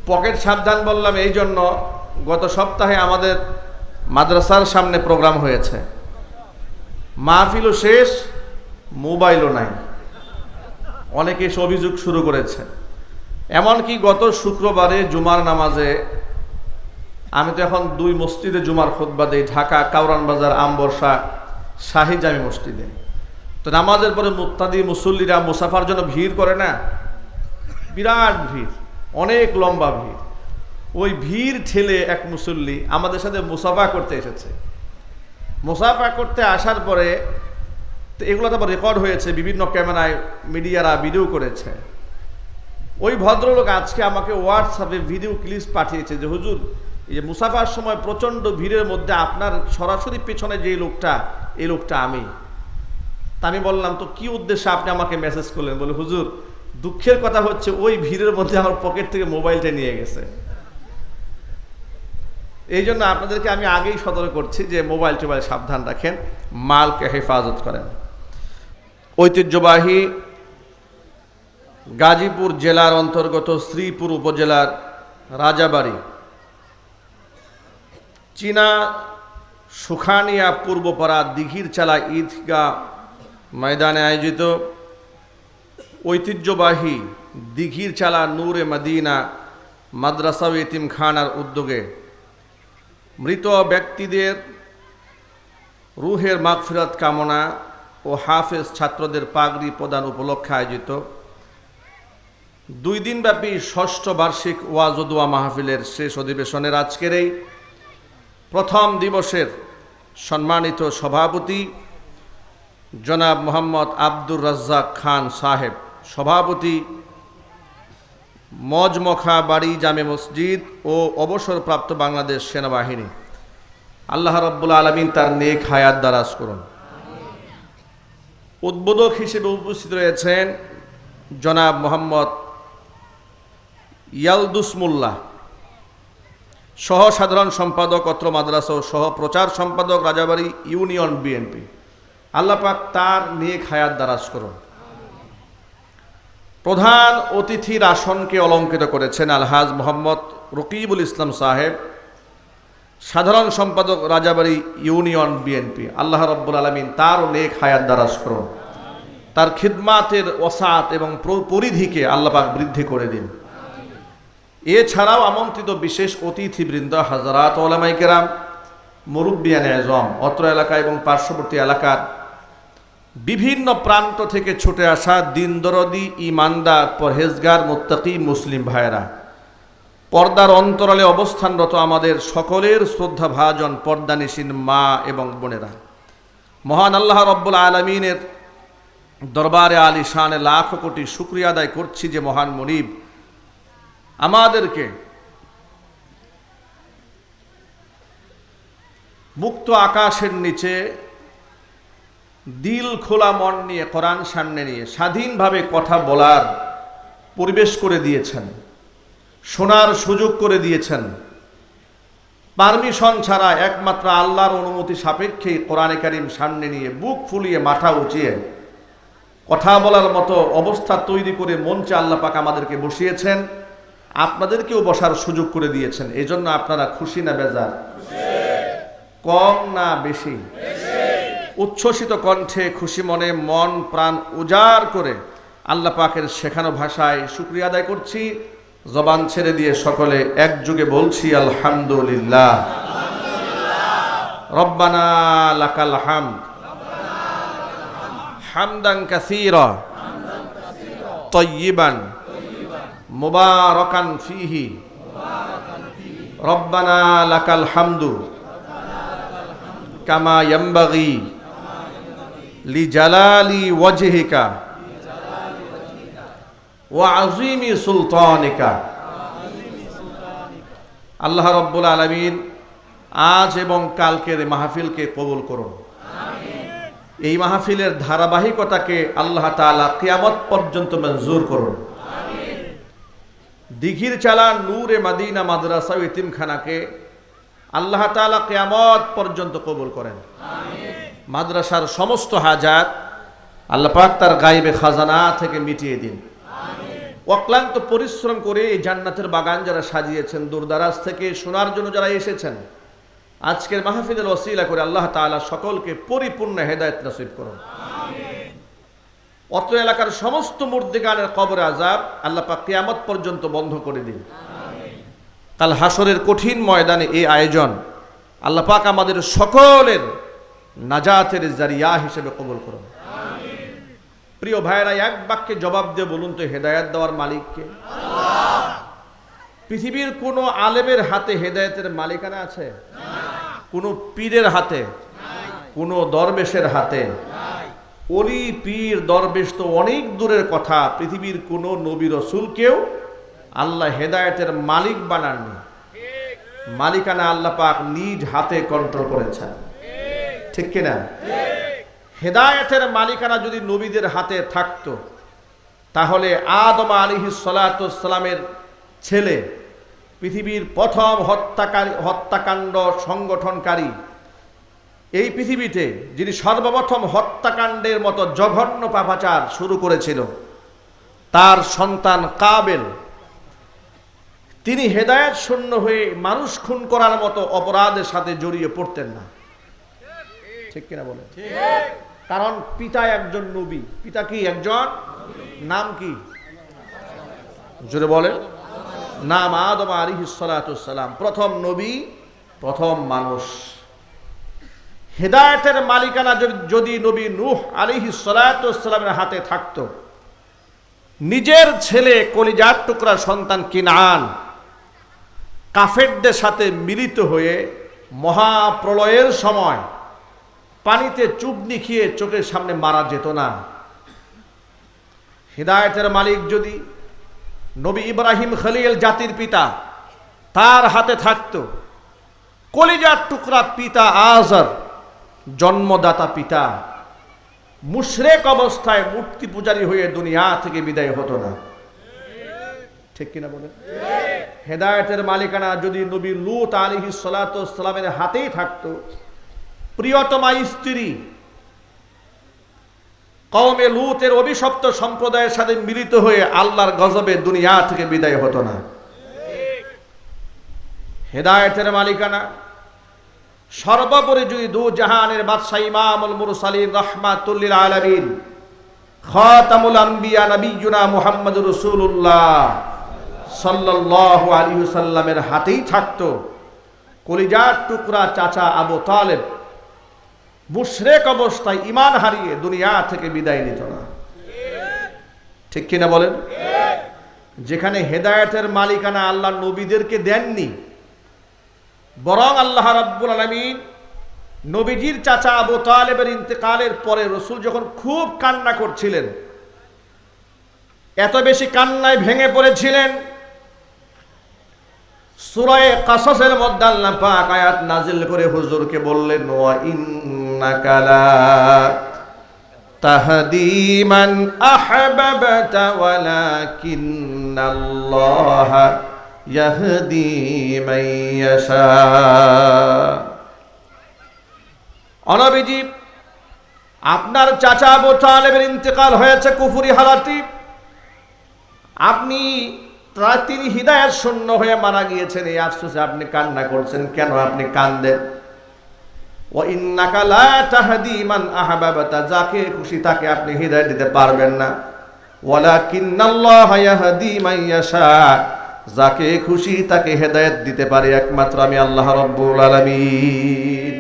Pocket সাবধান বললাম এই জন্য, গত সপ্তাহে আমাদের মাদ্রাসার সামনে প্রোগ্রাম হয়েছে, মাহফিলও শেষ, মোবাইলও নাই। অনেকে এসে অভিযোগ শুরু করেছে। এমনকি গত শুক্রবারে জুমার নামাজে, আমি তো এখন 2 মসজিদে জুমার খুতবা দেই, ঢাকা কাউরান বাজার, আমবর্ষা, শাহী জামি মসজিদে। তো নামাজের পরে মুক্তাদি মুসল্লিরা মুসাফার জন্য ভিড় করে না, বিরাট ভিড়, অনেক লম্বা ভিড়। ওই ভিড় ঠেলে এক মুসল্লি আমাদের সাথে মুসাফা করতে এসেছে। মুসাফা করতে আসার পরে তো এগুলো তো রেকর্ড হয়েছে, বিভিন্ন ক্যামেরায় মিডিয়ারা ভিডিও করেছে। ওই ভদ্রলোক আজকে আমাকে হোয়াটসঅ্যাপে ভিডিও ক্লিপ পাঠিয়েছে যে হুজুর, এই যে মুসাফার সময় প্রচণ্ড ভিড়ের মধ্যে আপনার সরাসরি পেছনে যে লোকটা, এই লোকটা আমি। তা আমি বললাম, তো কি উদ্দেশ্যে আপনি আমাকে মেসেজ করলেন? বলে, হুজুর দুঃখের কথা হচ্ছে ওই ভিড়ের মধ্যে আমার পকেট থেকে মোবাইলটা নিয়ে গেছে। এই জন্য আপনাদেরকে আমি আগেই সতর্ক করছি যে মোবাইল টোবাইল সাবধান রাখেন, মালকে হেফাজত করেন। ঐতিহ্যবাহী গাজীপুর জেলার অন্তর্গত শ্রীপুর উপজেলার রাজাবাড়ি চীনা সুখানিয়া পূর্বপাড়া দিঘির চালা ঈদগাহ ময়দানে আয়োজিত ঐতিহ্যবাহী দিঘির চালা নূরে মদিনা মাদ্রাসা ও এতিমখানার উদ্যোগে মৃত ব্যক্তিদের রুহের মাগফিরাত কামনা ও হাফেজ ছাত্রদের পাগড়ি প্রদান উপলক্ষে আয়োজিত 2 দিনব্যাপী 6ষ্ঠ বার্ষিক ওয়াজ ও দোয়া মাহফিলের শেষ অধিবেশনের আজকের এই প্রথম দিবসের সম্মানিত সভাপতি জনাব মোহাম্মদ আব্দুর রাজ্জাক খান সাহেব, সভাপতি মজমখা বাড়ি জামে মসজিদ ও অবসরপ্রাপ্ত বাংলাদেশ সেনাবাহিনী, আল্লাহ রাব্বুল আলামিন তার নেক হায়াত দারাজ করুন। উদ্বোধক হিসেবে উপস্থিত রয়েছেন জনাব মোহাম্মদ ইয়ালদুস মোল্লা, সহ সাধারণ সম্পাদক অত্র মাদ্রাসা ও সহ প্রচার সম্পাদক রাজাবাড়ি ইউনিয়ন বিএনপি, আল্লাহ পাক তার নেক হায়াত দারাজ করুন। প্রধান অতিথির আসনকে অলঙ্কৃত করেছেন আলহাজ মোহাম্মদ রকিবুল ইসলাম সাহেব, সাধারণ সম্পাদক রাজাবাড়ি ইউনিয়ন বিএনপি, আল্লাহ রাব্বুল আলামিন তার নেক হায়াত দারাজ করুন। তার খিদমাতের ওসাত এবং পরিধিকে আল্লাহ পাক বৃদ্ধি করে দিন। এছাড়াও আমন্ত্রিত বিশেষ অতিথিবৃন্দ, হাজারাত ওলামায়ে কেরাম, মুরব্বিয়ানে আযম, অত্র এলাকা এবং পার্শ্ববর্তী এলাকার বিভিন্ন প্রান্ত থেকে ছুটে আসা দিনদরদি, ইমানদার, পরহেজগার, মুত্তাকি মুসলিম ভাইয়েরা, পর্দার অন্তরালে অবস্থানরত আমাদের সকলের শ্রদ্ধাভাজন পর্দানিসীন মা এবং বোনেরা, মহান আল্লাহ রব্বুল আলামিনের দরবারে আলিশানে লাখ কোটি শুকরিয়া আদায় করছি যে মহান মুনিব আমাদেরকে মুক্ত আকাশের নিচে দিল খোলা মন নিয়ে, কোরআন সামনে নিয়ে স্বাধীনভাবে কথা বলার পরিবেশ করে দিয়েছেন, শোনার সুযোগ করে দিয়েছেন। পারমিশন ছাড়া একমাত্র আল্লাহর অনুমতি সাপেক্ষেই কোরআনে কারীম সামনে নিয়ে বুক ফুলিয়ে মাথা উঁচিয়ে কথা বলার মতো অবস্থা তৈরি করে মঞ্চে আল্লাহ পাক আমাদেরকে বসিয়েছেন, আপনাদেরকেও বসার সুযোগ করে দিয়েছেন। এই জন্য আপনারা খুশি না বেজার? কম না বেশি? উচ্ছ্বসিত কণ্ঠে, খুশি মনে, মন প্রাণ উজাড় করে আল্লাহ পাকের শেখানো ভাষায় শুকরিয়া আদায় করছি। জবান ছেড়ে দিয়ে সকলে একযোগে বলছি আলহামদুলিল্লাহ। রব্বানা লাকাল হামদ হামদান কাসীরা তাইয়িবান মুবারাকান ফীহি রব্বানা লাকাল হামদু কামা ইয়ানবাগি লিজালালি ওয়াজহিকা ওয়া আযীমি সুলতানিকা। আল্লাহ রাব্বুল আলামিন আজ এবং কালকের মাহফিলকে কবুল করুন। এই মাহফিলের ধারাবাহিকতাকে আল্লাহ তাআলা কিয়ামত পর্যন্ত মঞ্জুর করুন। দিঘির চালা নূরে মদিনা মাদ্রাসা ও এতিমখানাকে আল্লাহ তাআলা কিয়ামত পর্যন্ত কবুল করেন। মাদ্রাসার সমস্ত হাজাত আল্লাহ পাক তার গায়বে খাজানা থেকে মিটিয়ে দিন। অক্লান্ত পরিশ্রম করে এই জান্নাতের বাগান যারা সাজিয়েছেন, দূরদারাজ থেকে শোনার জন্য যারা এসেছেন, আজকের মাহফিলের ওসিলা করে আল্লাহ তাআলা সকলকে পরিপূর্ণ হেদায়েত নসিব করুন। অত্র এলাকার সমস্ত মুর্দিগানের কবরে আযাব আল্লাহ পাক কিয়ামত পর্যন্ত বন্ধ করে দিন। কাল হাসরের কঠিন ময়দানে এই আয়োজন আল্লাহ পাক আমাদের সকলের নাজাতের জারিয়া হিসেবে কবুল করুন। প্রিয় ভাইরা, এক বাক্যে জবাব দিয়ে বলুন তো, হেদায়েত দেওয়ার মালিককে? পৃথিবীর কোন আলেমের হাতে হেদায়েতের মালিকানা আছে? কোন পীরের হাতে? কোন দরবেশের হাতে? ওলি পীর দরবেশ তো অনেক দূরের কথা, পৃথিবীর কোন নবী রাসূলকেও আল্লাহ হেদায়েতের মালিক বানাননি। মালিকানা আল্লাহ পাক নিজ হাতে কন্ট্রোল করেছেন, ঠিক কিনা? হেদায়েতের মালিকানা যদি নবীদের হাতে থাকতো, তাহলে আদম আলাইহিস সালাতু ওয়াস সালামের ছেলে, পৃথিবীর প্রথম হত্যাকাণ্ড সংগঠনকারী, এই পৃথিবীতে যিনি সর্বপ্রথম হত্যাকাণ্ডের মতো জঘন্য পাপাচার শুরু করেছিল, তার সন্তান কাবেল, তিনি হেদায়েত শূন্য হয়ে মানুষ খুন করার মতো অপরাধের সাথে জড়িয়ে পড়তেন না, ঠিক কিনা বলেন? কারণ পিতা একজন নবী। পিতা কি একজন? নাম কি? জোরে বলেন। নাম আদম আলাইহিস সালাতু ওয়াস সালাম, প্রথম নবী, প্রথম মানুষ। হেদায়েতের মালিকানা যদি নবী নূহ আলাইহিস সালাতু ওয়াস সালামের হাতে থাকতো, নিজের ছেলে কলিজার টুকরা সন্তান কিনান কাফেরদের সাথে মিলিত হয়ে মহাপ্রলয়ের সময় পানিতে চুবনি খেয়ে চোখের সামনে মারা যেত না। হিদায়াতের মালিক যদি নবী ইব্রাহিম খলিল জাতির পিতা, তার হাতে থাকতো, কলিজার টুকরা পিতা আজর জন্মদাতা পিতা মুশরিক অবস্থায় মূর্তি পূজারী হয়ে দুনিয়া থেকে বিদায় হতো না, ঠিক কিনা বলেন? হেদায়েতের মালিকানা যদি নবী লূত আলাইহিস সালাতু ওয়াস সালামের হাতেই থাকতো, প্রিয়তমা স্ত্রী কওমে লূতের অভিশপ্ত সম্প্রদায়ের সাথে মিলিত হয়ে আল্লাহর গজবে দুনিয়া থেকে বিদায় হতো না। হেদায়েতের মালিকানা সর্বোপরি যদি দু জাহানের বাদশা ইমামুল মুরসালিন রাহমাতুল লিল আলামিন খাতামুল আম্বিয়া নবিয়ুনা মুহাম্মদুর রাসূলুল্লাহ সাল্লাল্লাহু আলাইহি ওয়াসাল্লামের হাতেই থাকতো, কলিজার টুকরা চাচা আবু তালেব মুশরিক অবস্থায় ঈমান হারিয়ে দুনিয়া থেকে বিদায় নিত না, ঠিক কিনা বলেন? যেখানে হেদায়েতের মালিকানা আল্লাহ নবীদেরকে দেননি, বরং আল্লাহ রাব্বুল আলামিন নবীজির চাচা আবু তালেবের ইন্তেকালের পরে রাসূল যখন খুব কান্না করছিলেন, এত বেশি কান্নায় ভেঙে পড়েছিলেন, সূরা কাসাসের মধ্যে আল্লাহ পাক আয়াত নাজিল করে হুজুরকে বললেন, ওয়া ইন্নাকা লা তাহদি মান আহবাবতা ওয়ালাকিন্নাল্লাহা ইয়াহদি মান ইয়াশা। নবীজি, আপনার চাচা আবু তালেবের ইন্তেকাল হয়েছে কুফরি হালাতে, তিনি হিদায়াত শূন্য হয়ে মারা গিয়েছেন, এই আফসোসে আপনি কান্না করছেন। কেন আপনি কান্দেন? ওয়া ইন্নাকা লা তাহদি মান আহবাবতা, যাকে খুশি তাকে আপনি হিদায়াত দিতে পারবেন না, ওয়ালাকিন্নাল্লাহা ইয়াহদি মান ইয়াশা, যাকে খুশি তাকে হেদায়েত দিতে পারে একমাত্র আমি আল্লাহ রাব্বুল আলামিন।